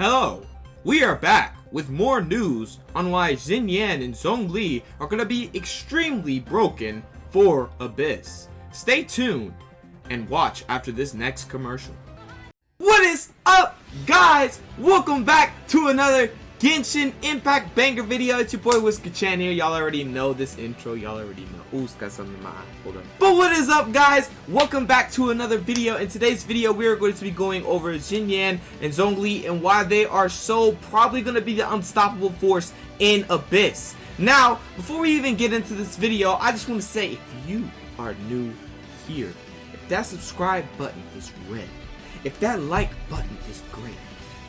Hello, we are back with more news on why Xinyan and ZHONGLI are gonna be extremely broken for Abyss. Stay tuned and watch after this next commercial. What is up, guys? Welcome back to another Genshin Impact banger video. It's your boy ZHONGLI here. Y'all already know this intro. Y'all already know. Ooh, it's got something in my eye. Hold on. But what is up, guys? Welcome back to another video. In today's video, we are going to be going over Xinyan and ZHONGLI and why they are so probably going to be the unstoppable force in Abyss. Now, before we even get into this video, I just want to say, if you are new here, if that subscribe button is red, if that like button is gray,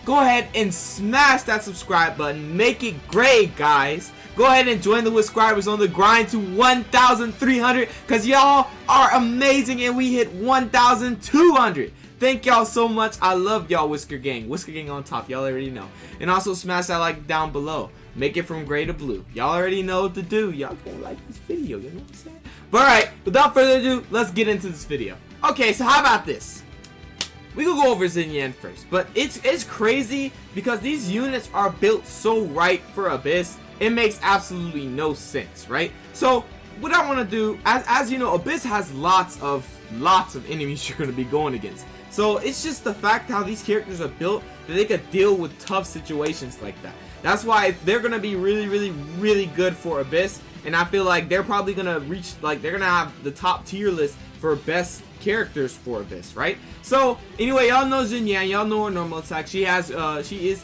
go ahead and smash that subscribe button. Make it great, guys. Go ahead and join the subscribers on the grind to 1,300 because y'all are amazing and we hit 1,200. Thank y'all so much. I love y'all, Whisker Gang. Whisker Gang on top. Y'all already know. And also smash that like down below. Make it from gray to blue. Y'all already know what to do. Y'all gonna like this video. You know what I'm saying? But alright, without further ado, let's get into this video. Okay, so how about this? We could go over Xinyan first, but it's crazy because these units are built so right for Abyss. It makes absolutely no sense, right? So what I want to do, as you know, Abyss has lots of enemies you're going to be going against. So it's just the fact how these characters are built that they could deal with tough situations like that. That's why they're going to be really good for Abyss, and I feel like they're probably going to reach, like, they're going to have the top tier list for best characters for Abyss, right? So anyway, y'all know Xinyan, y'all know her normal attack. She is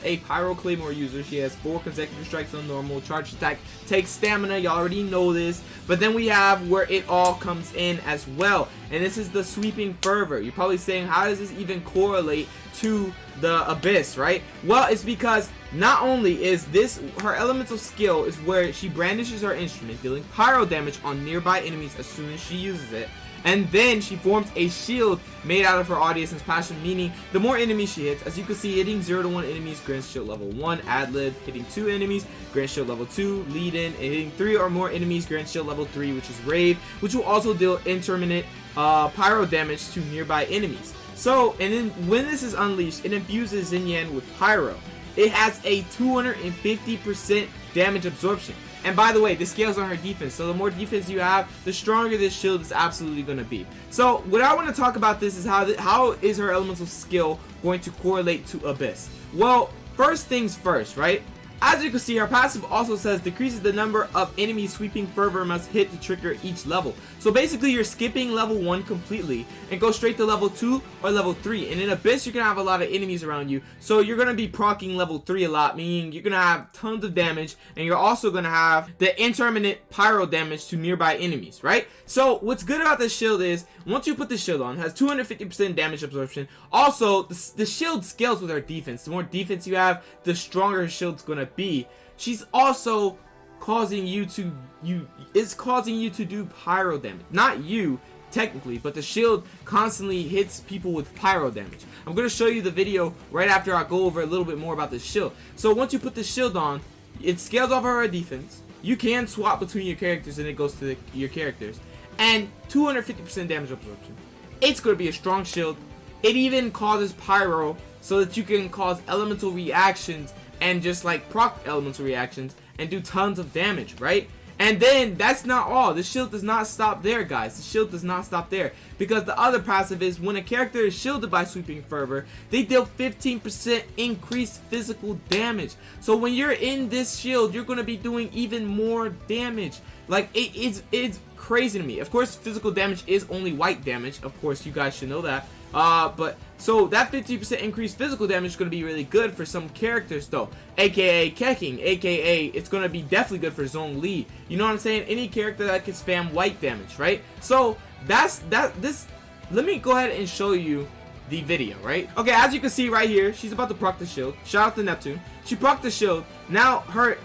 a Pyro Claymore user. She has 4 consecutive strikes on normal. Charge attack takes stamina, y'all already know this. But then we have where it all comes in as well, and this is the Sweeping Fervor. You're probably saying, how does this even correlate to the Abyss, right? Well, it's because not only is this her elemental skill is where she brandishes her instrument, dealing pyro damage on nearby enemies as soon as she uses it. And then she forms a shield made out of her Audience's passion, meaning the more enemies she hits, as you can see, hitting 0 to 1 enemies grants shield level 1, ad-lib, hitting 2 enemies grants shield level 2, lead-in, and hitting 3 or more enemies grants shield level 3, which is rave, which will also deal intermittent pyro damage to nearby enemies. So, and then when this is unleashed, it infuses Xinyan with pyro. It has a 250% damage absorption. And by the way, this scales on her defense, so the more defense you have, the stronger this shield is absolutely going to be. So what I want to talk about this is how is her elemental skill going to correlate to Abyss? Well, first things first, right? As you can see, her passive also says decreases the number of enemies Sweeping Fervor must hit to trigger each level. So basically you're skipping level 1 completely and go straight to level 2 or level 3. And in Abyss you're going to have a lot of enemies around you. So you're going to be proccing level 3 a lot, meaning you're going to have tons of damage, and you're also going to have the intermittent pyro damage to nearby enemies, right? So what's good about this shield is once you put the shield on, it has 250% damage absorption. Also, the shield scales with her defense. The more defense you have, the stronger her shield's going to be. She's also causing you to do pyro damage. Not you technically, but the shield constantly hits people with pyro damage. I'm going to show you the video right after I go over a little bit more about the shield. So once you put the shield on, it scales off of her defense. You can swap between your characters and it goes to your characters. And 250% damage absorption. It's going to be a strong shield. It even causes pyro so that you can cause elemental reactions and just like proc elemental reactions and do tons of damage, right? And then that's not all. The shield does not stop there, guys. The shield does not stop there, because the other passive is when a character is shielded by Sweeping Fervor, they deal 15% increased physical damage. So when you're in this shield, you're going to be doing even more damage. Like it's crazy to me. Of course, physical damage is only white damage. Of course, you guys should know that. But so that 50% increased physical damage is going to be really good for some characters though, aka Keking, aka it's going to be definitely good for ZHONGLI. You know what I'm saying? Any character that can spam white damage, right? So let me go ahead and show you the video, right? Okay, as you can see right here, she's about to proc the shield. Shout out to Neptune. She proc the shield. Now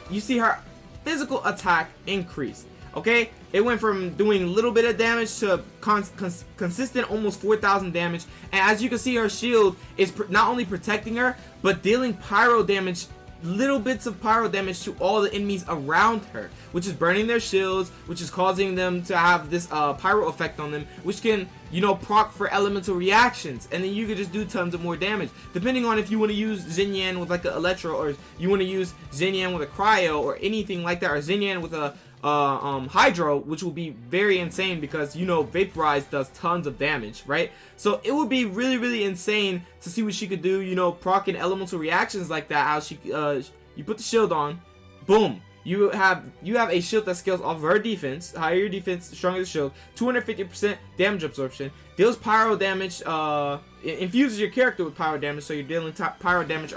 you see her physical attack increase. Okay, it went from doing a little bit of damage to consistent almost 4,000 damage. And as you can see, her shield is not only protecting her, but dealing pyro damage little bits of pyro damage to all the enemies around her, which is burning their shields, which is causing them to have this pyro effect on them, which can, you know, proc for elemental reactions, and then you can just do tons of more damage, depending on if you want to use Xinyan with like a Electro, or you want to use Xinyan with a Cryo, or anything like that, or Xinyan with a Hydro, which will be very insane because, you know, Vaporize does tons of damage, right? So it would be really insane to see what she could do, you know, proccing elemental reactions like that. How she you put the shield on, boom, you have a shield that scales off of her defense. Higher your defense, stronger the shield. 250% damage absorption, deals pyro damage, infuses your character with pyro damage, so you're dealing pyro damage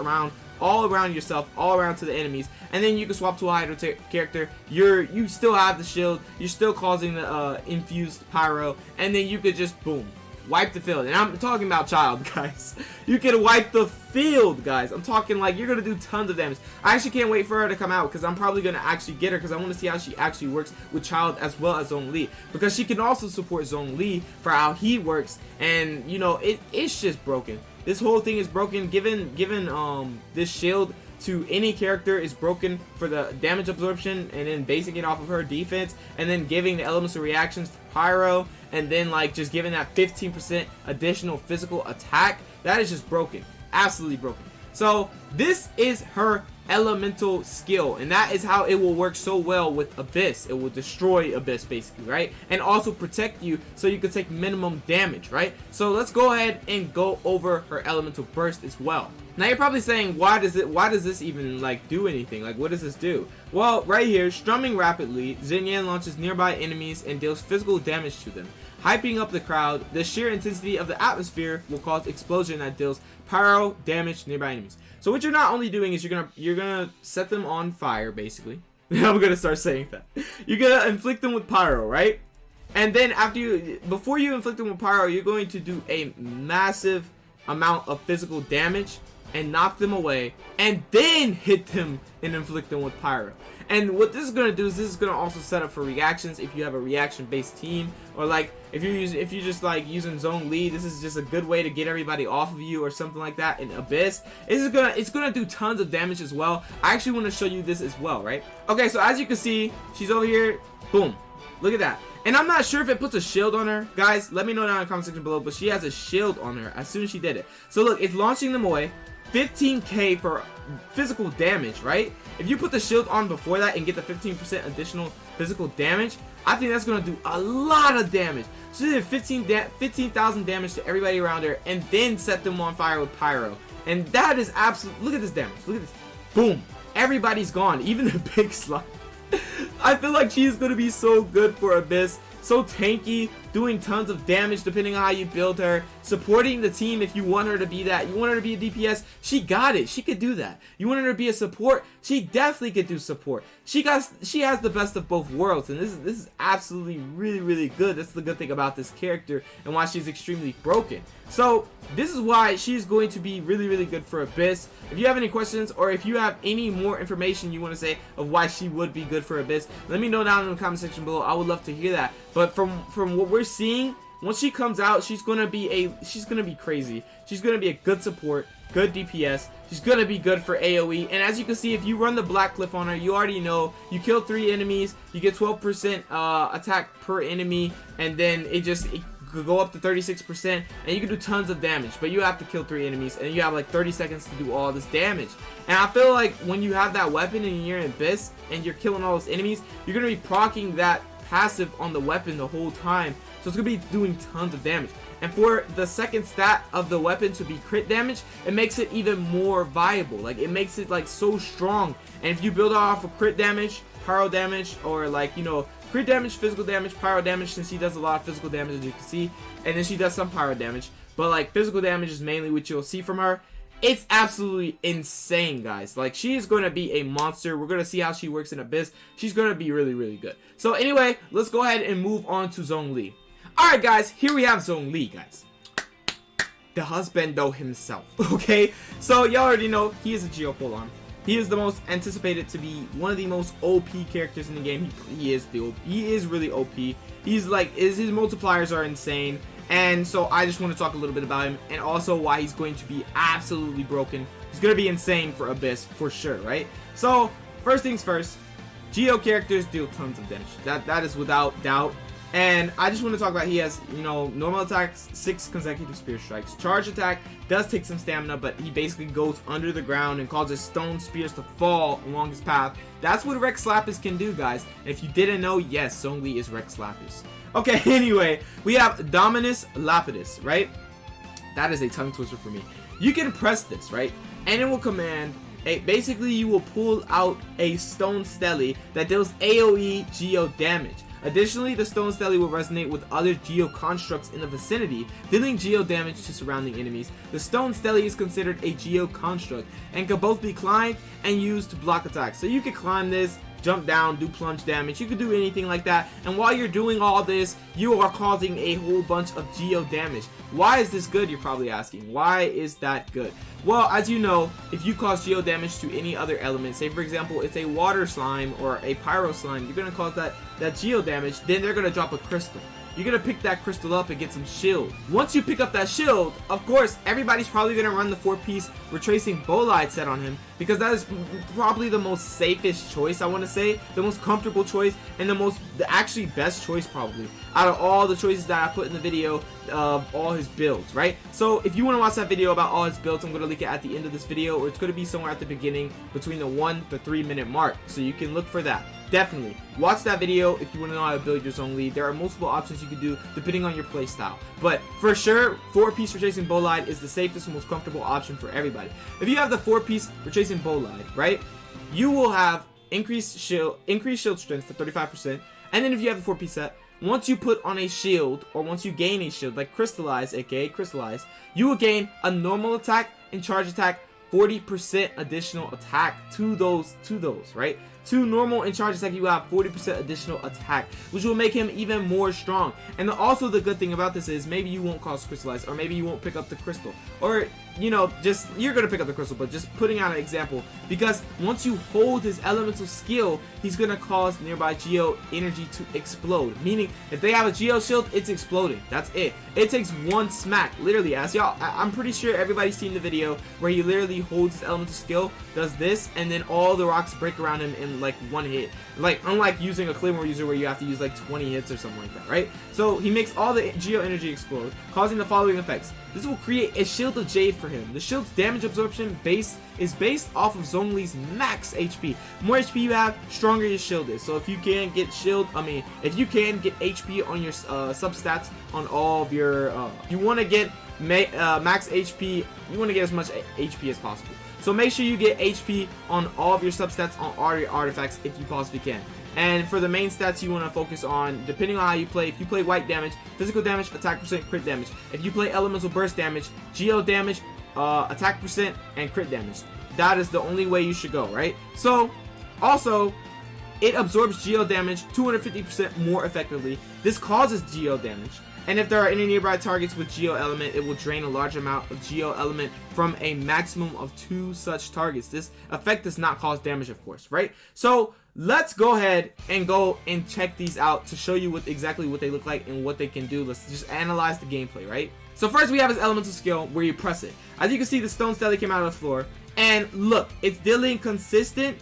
all around yourself, all around to the enemies. And then you can swap to a Hydro character. You still have the shield, you're still causing the infused pyro, and then you could just boom, wipe the field. And I'm talking about child, guys. You can wipe the field, guys. I'm talking like you're gonna do tons of damage. I actually can't wait for her to come out, because I'm probably gonna actually get her, because I want to see how she actually works with child as well as ZHONGLI, because she can also support ZHONGLI for how he works. And you know, it's just broken. This whole thing is broken. Given this shield to any character is broken for the damage absorption, and then basing it off of her defense, and then giving the elemental reactions for pyro, and then like just giving that 15% additional physical attack. That is just broken, absolutely broken. So this is her elemental skill, and that is how it will work so well with Abyss. It will destroy Abyss basically, right? And also protect you so you can take minimum damage, right? So let's go ahead and go over her elemental burst as well. Now you're probably saying, why does this even like do anything? Like, what does this do? Well, right here, strumming rapidly, Xinyan launches nearby enemies and deals physical damage to them, hyping up the crowd. The sheer intensity of the atmosphere will cause explosion that deals pyro damage to nearby enemies. So what you're not only doing is you're gonna set them on fire, basically. I'm gonna start saying that. You're gonna inflict them with pyro, right? And then before you inflict them with pyro, you're going to do a massive amount of physical damage and knock them away, and then hit them and inflict them with pyro. And what this is gonna do is this is gonna also set up for reactions if you have a reaction-based team, or like if you're just like using ZHONGLI, this is just a good way to get everybody off of you or something like that. In Abyss, it's gonna do tons of damage as well. I actually want to show you this as well, right? Okay, so as you can see, she's over here, boom, look at that. And I'm not sure if it puts a shield on her, guys. Let me know down in the comment section below. But she has a shield on her as soon as she did it. So look, it's launching them away. 15k for physical damage, right? If you put the shield on before that and get the 15% additional physical damage, I think that's going to do a lot of damage. So she did 15,000 damage to everybody around her, and then set them on fire with pyro. And that is absolute. Look at this damage. Look at this. Boom. Everybody's gone. Even the big slime. I feel like she is going to be so good for Abyss. So tanky, doing tons of damage depending on how you build her, supporting the team if you want her to be that. You want her to be a DPS, she got it. She could do that. You want her to be a support, she definitely could do support. She has the best of both worlds, and this is absolutely really good. That's the good thing about this character and why she's extremely broken. So this is why she's going to be really good for Abyss. If you have any questions, or if you have any more information you want to say of why she would be good for Abyss, let me know down in the comment section below. I would love to hear that. But from what we're seeing, once she comes out, she's gonna be crazy. She's gonna be a good support, good DPS. She's gonna be good for AoE. And as you can see, if you run the Black Cliff on her, you already know you kill 3 enemies, you get 12% attack per enemy, and then it could go up to 36%, and you can do tons of damage. But you have to kill 3 enemies, and you have like 30 seconds to do all this damage. And I feel like when you have that weapon and you're in Abyss and you're killing all those enemies, you're gonna be proccing that passive on the weapon the whole time, so it's gonna be doing tons of damage. And for the second stat of the weapon to be crit damage, it makes it even more viable. Like, it makes it like so strong. And if you build it off of crit damage, pyro damage, or like, you know, crit damage, physical damage, pyro damage, since she does a lot of physical damage, as you can see, and then she does some pyro damage, but like physical damage is mainly what you'll see from her. It's absolutely insane, guys. Like, she is going to be a monster. We're going to see how she works in Abyss. She's going to be really good. So anyway, let's go ahead and move on to ZHONGLI. Alright, guys, here we have ZHONGLI, guys. The husbando himself, okay? So y'all already know he is a Geopolon. He is the most anticipated to be one of the most OP characters in the game. He is really OP. He's like, his multipliers are insane. And so I just want to talk a little bit about him, and also why he's going to be absolutely broken is going to be insane for Abyss for sure, right? So first things first, Geo characters deal tons of damage. That is without doubt. And I just want to talk about, he has, you know, normal attacks, 6 consecutive spear strikes. Charge attack does take some stamina, but he basically goes under the ground and causes stone spears to fall along his path. That's what Rex Lapis can do, guys. And if you didn't know, yes, Zhongli is Rex Lapis. Okay, anyway, we have Dominus Lapidus, right? That is a tongue twister for me. You can press this, right? And it will command, basically you will pull out a stone stele that deals AoE Geo damage. Additionally, the stone stele will resonate with other Geo constructs in the vicinity, dealing Geo damage to surrounding enemies. The stone stele is considered a Geo construct and can both be climbed and used to block attacks. So you can climb this, jump down, do plunge damage, you can do anything like that. And while you're doing all this, you are causing a whole bunch of Geo damage. Why is this good, you're probably asking? Why is that good? Well, as you know, if you cause Geo damage to any other element, say for example it's a water slime or a pyro slime, you're going to cause that Geo damage, then they're going to drop a crystal. You're going to pick that crystal up and get some shield. Once you pick up that shield, of course, everybody's probably going to run the 4-piece retracing bolide set on him, because that is probably the most safest choice, I want to say, the most comfortable choice, and the actually best choice probably out of all the choices that I put in the video of all his builds, right? So if you want to watch that video about all his builds, I'm going to link it at the end of this video, or it's going to be somewhere at the beginning between the 1 to 3 minute mark, so you can look for that. Definitely watch that video if you want to know how to build your Zhongli. There are multiple options you can do depending on your playstyle, but for sure 4-piece retracing bolide is the safest and most comfortable option for everybody. If you have the 4-piece retracing bolide, right, you will have increased shield strength for 35%, and then if you have the 4-piece set, once you put on a shield, or once you gain a shield like crystallize, aka crystallize, you will gain a normal attack and charge attack 40% additional attack to those, right? To normal and charge attack, you have 40% additional attack, which will make him even more strong. And also the good thing about this is maybe you won't cause crystallize, or maybe you won't pick up the crystal, or you know, just you're gonna pick up the crystal, but just putting out an example, because once you hold his elemental skill, he's gonna cause nearby Geo energy to explode. Meaning, if they have a Geo shield, it's exploding. That's it. It takes one smack, literally. As y'all, I'm pretty sure everybody's seen the video where he literally holds his elemental skill, does this, and then all the rocks break around him in like one hit. Like, unlike using a Claymore user where you have to use like 20 hits or something like that, right? So he makes all the Geo energy explode, causing the following effects. This will create a Shield of Jade for him. The shield's damage absorption is based off of Zhongli's max HP. The more HP you have, stronger your shield is. So if you can get if you can get HP on your substats on all of your, you want to get max HP, you want to get as much HP as possible. So make sure you get HP on all of your substats on all your artifacts if you possibly can. And for the main stats, you want to focus on, depending on how you play, if you play white damage, physical damage, attack percent, crit damage. If you play elemental burst damage, Geo damage, attack percent, and crit damage. That is the only way you should go, right? So, also, it absorbs Geo damage 250% more effectively. This causes Geo damage. And if there are any nearby targets with Geo Element, it will drain a large amount of Geo Element from a maximum of 2 such targets. This effect does not cause damage, of course, right? So let's go ahead and go and check these out to show you exactly what they look like and what they can do. Let's just analyze the gameplay, right? So first we have his elemental skill where you press it. As you can see, the stone stele came out of the floor. And look, it's dealing consistent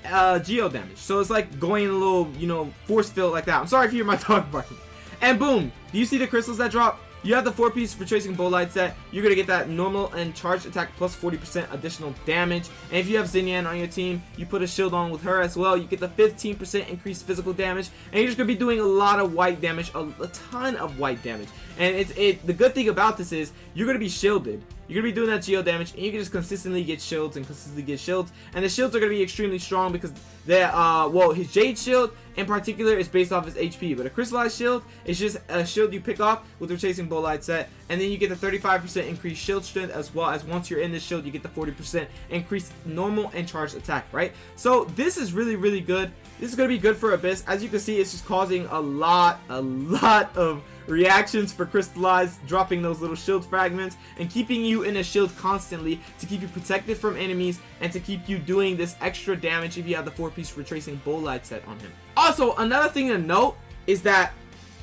Geo damage. So it's like going a little, you know, force field like that. I'm sorry if you hear my dog barking. And boom, do you see the crystals that drop? You have the 4-piece retracing bolide set. You're going to get that normal and charged attack plus 40% additional damage. And if you have Xinyan on your team, you put a shield on with her as well. You get the 15% increased physical damage. And you're just going to be doing a lot of white damage, a ton of white damage. And the good thing about this is you're going to be shielded. You're going to be doing that Geo damage, and you can just consistently get shields and consistently get shields. And the shields are going to be extremely strong because well, his Jade shield in particular is based off his HP, but a crystallized shield is just a shield you pick off with the Chasing Bolide set, and then you get the 35% increased shield strength, as well as once you're in this shield, you get the 40% increased normal and charged attack, right? So this is really, really good. This is going to be good for Abyss. As you can see, it's just causing a lot of reactions for crystallized, dropping those little shield fragments and keeping you in a shield constantly to keep you protected from enemies and to keep you doing this extra damage if you have the 4-piece retracing bolide set on him. Also, another thing to note is that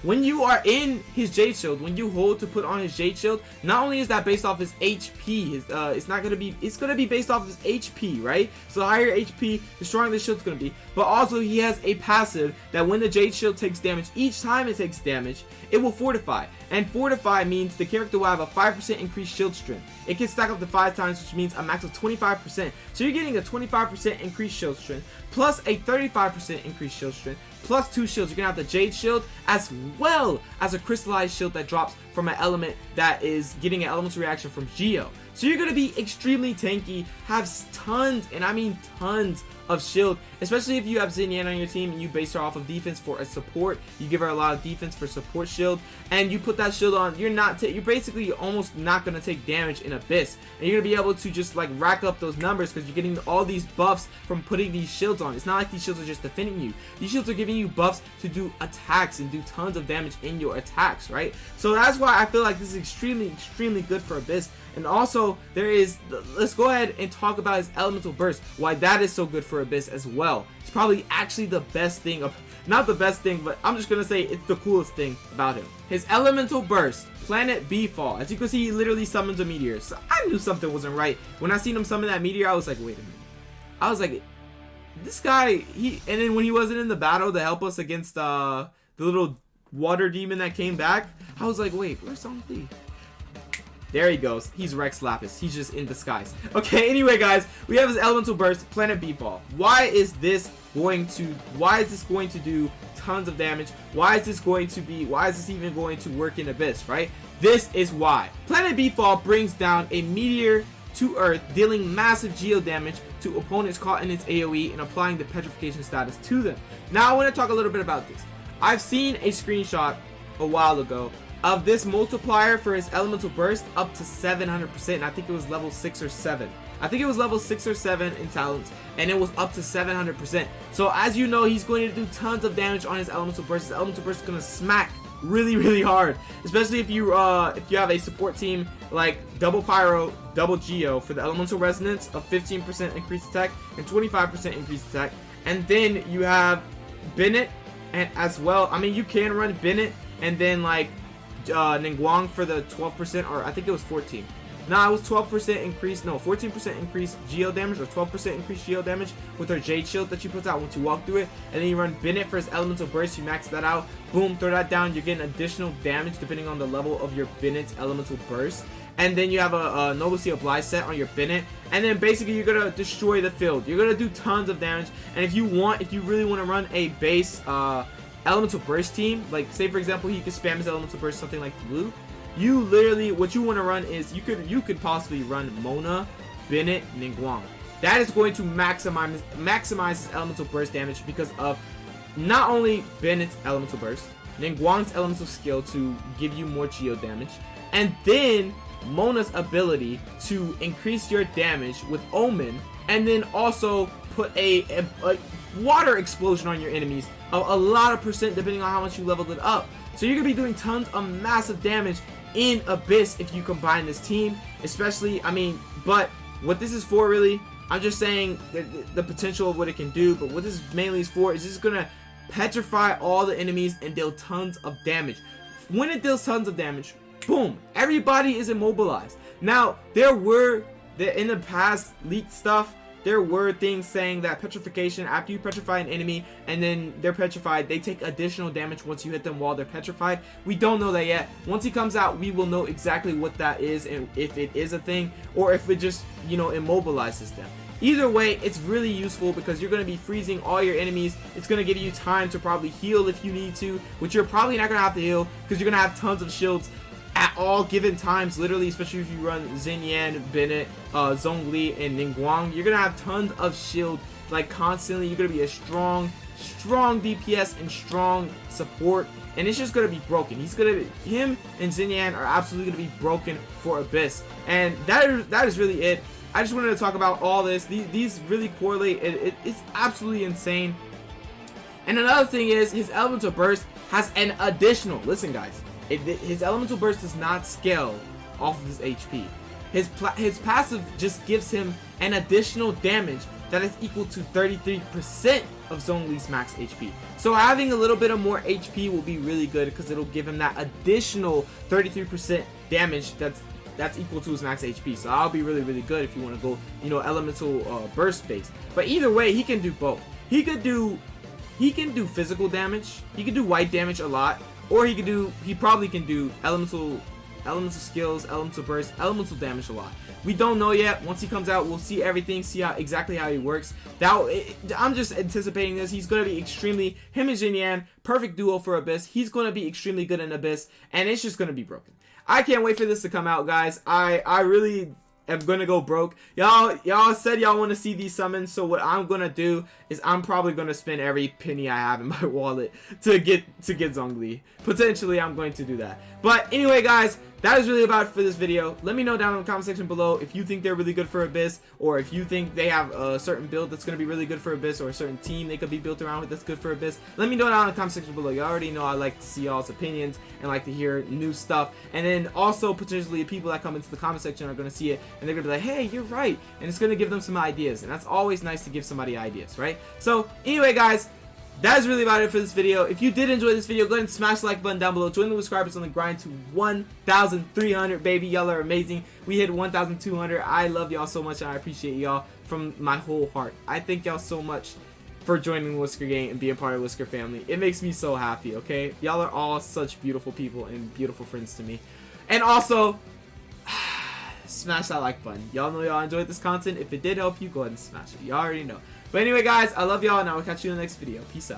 when you are in his Jade Shield, when you hold to put on his Jade Shield, not only is that based off his HP, it's gonna be based off his HP, right? So the higher HP, the stronger the shield's gonna be. But also he has a passive that when the Jade Shield takes damage, each time it takes damage, it will fortify. And fortify means the character will have a 5% increased shield strength. It can stack up to 5 times, which means a max of 25%. So you're getting a 25% increased shield strength, plus a 35% increased shield strength, plus 2 shields. You're gonna have the Jade Shield as well as a crystallized shield that drops from an element that is getting an elemental reaction from Geo. So you're gonna be extremely tanky, have tons, and I mean tons of shield, especially if you have Xinyan on your team and you base her off of defense for a support. You give her a lot of defense for support shield, and you put that shield on. You're basically almost not gonna take damage in Abyss, and you're gonna be able to just like rack up those numbers because you're getting all these buffs from putting these shields on. It's not like these shields are just defending you. These shields are giving you buffs to do attacks and do tons of damage in your attacks, right? So that's why I feel like this is extremely good for Abyss. And also, let's go ahead and talk about his Elemental Burst, why that is so good for Abyss as well. It's probably actually the best thing, not the best thing, but I'm just gonna say it's the coolest thing about him. His Elemental Burst, Planet B-Fall. As you can see, he literally summons a meteor. So I knew something wasn't right. When I seen him summon that meteor, I was like, wait a minute. I was like, this guy, and then when he wasn't in the battle to help us against the little water demon that came back, I was like, wait, where's Zhongli? There he goes. He's Rex Lapis. He's just in disguise. Okay, anyway, guys, we have his Elemental Burst, Planet B-Fall. Why is this going to do tons of damage? Why is this even going to work in Abyss, right? This is why. Planet B-Fall brings down a meteor to Earth, dealing massive geo damage to opponents caught in its AoE and applying the petrification status to them. Now, I want to talk a little bit about this. I've seen a screenshot a while ago of this multiplier for his Elemental Burst up to 700%, and I think it was level 6 or 7. I think it was level 6 or 7 in talents, and it was up to 700%. So as you know, he's going to do tons of damage on his Elemental Burst. His Elemental Burst is going to smack really hard, especially if you have a support team like double Pyro, double Geo for the Elemental Resonance of 15% increased attack and 25% increased attack, and then you have Bennett and as well. I mean, you can run Bennett and then like Ningguang for the 12%, or I think it was 14. Nah, it was 12% increase, no, 14% increased geo damage, or 12% increased geo damage with her Jade Shield that she puts out once you walk through it. And then you run Bennett for his Elemental Burst, you max that out, boom, throw that down, you're getting additional damage depending on the level of your Bennett's Elemental Burst. And then you have a Noble Seal Blast set on your Bennett, and then basically you're gonna destroy the field. You're gonna do tons of damage, and if you really want to run a base Elemental Burst team, like say for example he could spam his Elemental Burst something like blue, you literally, what you want to run is you could possibly run Mona, Bennett, Ningguang. That is going to maximize his Elemental Burst damage because of not only Bennett's Elemental Burst, Ningguang's Elemental Skill to give you more geo damage, and then Mona's ability to increase your damage with Omen, and then also put a water explosion on your enemies of a lot of percent depending on how much you leveled it up. So you're gonna be doing tons of massive damage in Abyss if you combine this team, especially, I mean, but what this is for really, I'm just saying the potential of what it can do, but what this mainly is for is just gonna petrify all the enemies and deal tons of damage. When it deals tons of damage, boom, everybody is immobilized. Now, in the past leaked stuff, there were things saying that petrification, after you petrify an enemy and then they're petrified, they take additional damage once you hit them while they're petrified. We don't know that yet. Once he comes out, we will know exactly what that is and if it is a thing or if it just, immobilizes them. Either way, it's really useful because you're going to be freezing all your enemies. It's going to give you time to probably heal if you need to, which you're probably not going to have to heal because you're going to have tons of shields at all given times, literally, especially if you run Xinyan, Bennett, Zhongli, and Ningguang. You're gonna have tons of shield, like constantly. You're gonna be a strong DPS and strong support, and it's just gonna be broken. Him and Xinyan are absolutely gonna be broken for Abyss, and that is really it. I just wanted to talk about all this. These really correlate. It's absolutely insane. And another thing is his Elemental Burst has an additional. Listen, guys. His Elemental Burst does not scale off of his HP. His passive just gives him an additional damage that is equal to 33% of Zhongli's max HP. So having a little bit of more HP will be really good because it'll give him that additional 33% damage that's equal to his max HP. So that'll be really good if you want to go, you know, elemental burst base. But either way, he can do both. He can do physical damage. He can do white damage a lot, or he probably can do elemental skills, elemental burst, elemental damage a lot. We don't know yet. Once he comes out, we'll see everything, see exactly how he works. I'm just anticipating this. He's going to be extremely, him and Xinyan, perfect duo for Abyss. He's going to be extremely good in Abyss, and it's just going to be broken. I can't wait for this to come out, guys. I really am gonna go broke. Y'all said y'all want to see these summons, so what I'm gonna do is I'm probably gonna spend every penny I have in my wallet to get Zhongli. Potentially I'm going to do that. But anyway, guys, that is really about it for this video. Let me know down in the comment section below if you think they're really good for Abyss, or if you think they have a certain build that's going to be really good for Abyss, or a certain team they could be built around with that's good for Abyss. Let me know down in the comment section below. You already know I like to see y'all's opinions and like to hear new stuff. And then also potentially people that come into the comment section are going to see it and they're going to be like, hey, you're right. And it's going to give them some ideas. And that's always nice to give somebody ideas, right? So anyway, guys, that is really about it for this video. If you did enjoy this video, go ahead and smash the like button down below. Join the subscribers on the grind to 1,300, baby. Y'all are amazing. We hit 1,200. I love y'all so much, and I appreciate y'all from my whole heart. I thank y'all so much for joining the Whisker Gang and being part of the Whisker family. It makes me so happy, okay? Y'all are all such beautiful people and beautiful friends to me. And also, smash that like button. Y'all know y'all enjoyed this content. If it did help you, go ahead and smash it. You already know. But anyway, guys, I love y'all, and I will catch you in the next video. Peace out.